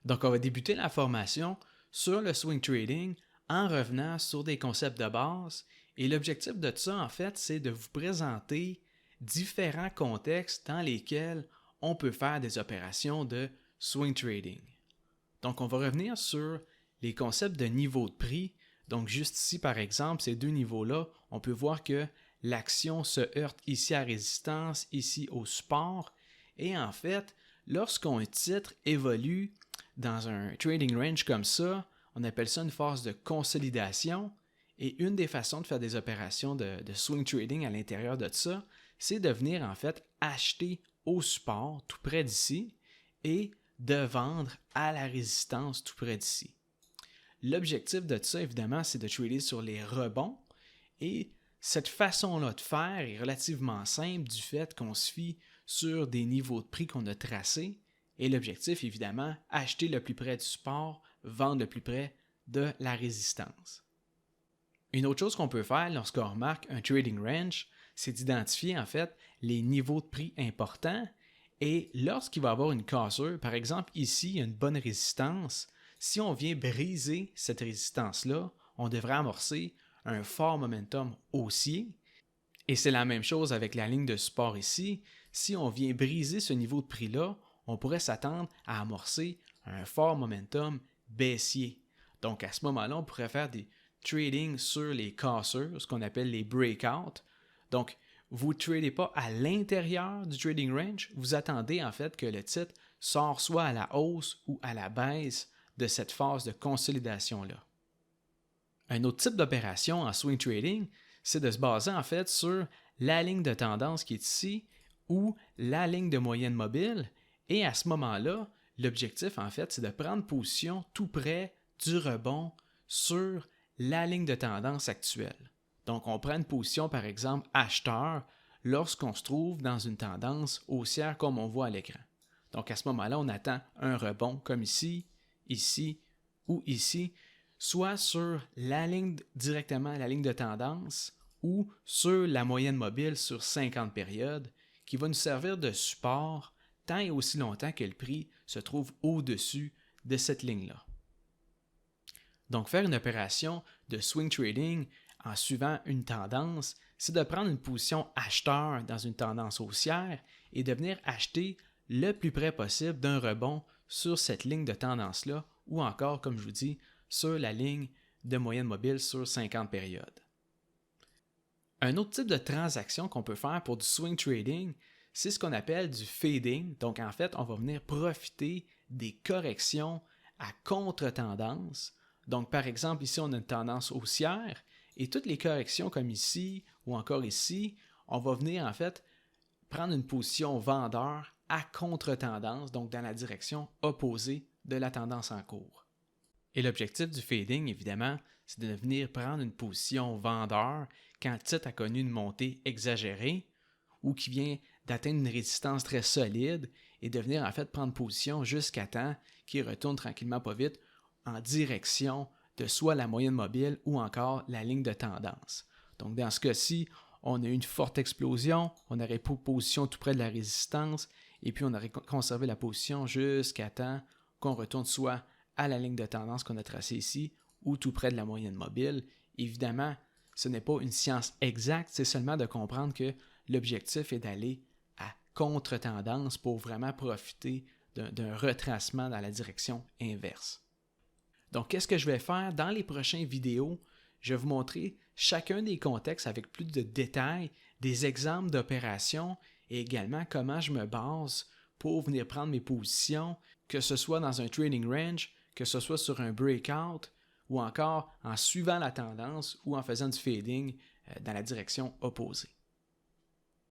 Donc, on va débuter la formation sur le swing trading en revenant sur des concepts de base. Et l'objectif de ça, en fait, c'est de vous présenter différents contextes dans lesquels on peut faire des opérations de swing trading. Donc, on va revenir sur les concepts de niveau de prix. Donc, juste ici, par exemple, ces deux niveaux-là, on peut voir que l'action se heurte ici à résistance, ici au support. Et en fait, lorsqu'un titre évolue dans un trading range comme ça, on appelle ça une phase de consolidation. Et une des façons de faire des opérations de swing trading à l'intérieur de ça, c'est de venir en fait acheter au support tout près d'ici et de vendre à la résistance tout près d'ici. L'objectif de ça, évidemment, c'est de trader sur les rebonds et cette façon-là de faire est relativement simple du fait qu'on se fie sur des niveaux de prix qu'on a tracés et l'objectif, évidemment, acheter le plus près du support, vendre le plus près de la résistance. Une autre chose qu'on peut faire lorsqu'on remarque un trading range, c'est d'identifier en fait les niveaux de prix importants et lorsqu'il va y avoir une cassure, par exemple ici, il y a une bonne résistance, si on vient briser cette résistance-là, on devrait amorcer un fort momentum haussier. Et c'est la même chose avec la ligne de support ici. Si on vient briser ce niveau de prix-là, on pourrait s'attendre à amorcer un fort momentum baissier. Donc à ce moment-là, on pourrait faire des trading sur les cassures, ce qu'on appelle les breakouts. Donc, vous ne tradez pas à l'intérieur du trading range, vous attendez en fait que le titre sort soit à la hausse ou à la baisse de cette phase de consolidation-là. Un autre type d'opération en swing trading, c'est de se baser en fait sur la ligne de tendance qui est ici ou la ligne de moyenne mobile. Et à ce moment-là, l'objectif en fait, c'est de prendre position tout près du rebond sur la ligne de tendance actuelle. Donc, on prend une position, par exemple, acheteur lorsqu'on se trouve dans une tendance haussière comme on voit à l'écran. Donc, à ce moment-là, on attend un rebond comme ici, ici ou ici, soit sur la ligne directement la ligne de tendance ou sur la moyenne mobile sur 50 périodes qui va nous servir de support tant et aussi longtemps que le prix se trouve au-dessus de cette ligne-là. Donc, faire une opération de swing trading en suivant une tendance, c'est de prendre une position acheteur dans une tendance haussière et de venir acheter le plus près possible d'un rebond sur cette ligne de tendance-là ou encore, comme je vous dis, sur la ligne de moyenne mobile sur 50 périodes. Un autre type de transaction qu'on peut faire pour du swing trading, c'est ce qu'on appelle du fading. Donc, en fait, on va venir profiter des corrections à contre-tendance. Donc, par exemple, ici, on a une tendance haussière et toutes les corrections comme ici ou encore ici, on va venir en fait prendre une position vendeur à contre-tendance, donc dans la direction opposée de la tendance en cours. Et l'objectif du fading, évidemment, c'est de venir prendre une position vendeur quand le titre a connu une montée exagérée ou qui vient d'atteindre une résistance très solide et de venir en fait prendre position jusqu'à temps qu'il retourne tranquillement pas vite en direction de soit la moyenne mobile ou encore la ligne de tendance. Donc dans ce cas-ci, on a eu une forte explosion, on aurait pris position tout près de la résistance et puis on aurait conservé la position jusqu'à temps qu'on retourne soit à la ligne de tendance qu'on a tracée ici ou tout près de la moyenne mobile. Évidemment, ce n'est pas une science exacte, c'est seulement de comprendre que l'objectif est d'aller à contre-tendance pour vraiment profiter d'un retracement dans la direction inverse. Donc, qu'est-ce que je vais faire dans les prochaines vidéos? Je vais vous montrer chacun des contextes avec plus de détails, des exemples d'opérations et également comment je me base pour venir prendre mes positions, que ce soit dans un trading range, que ce soit sur un breakout ou encore en suivant la tendance ou en faisant du fading dans la direction opposée.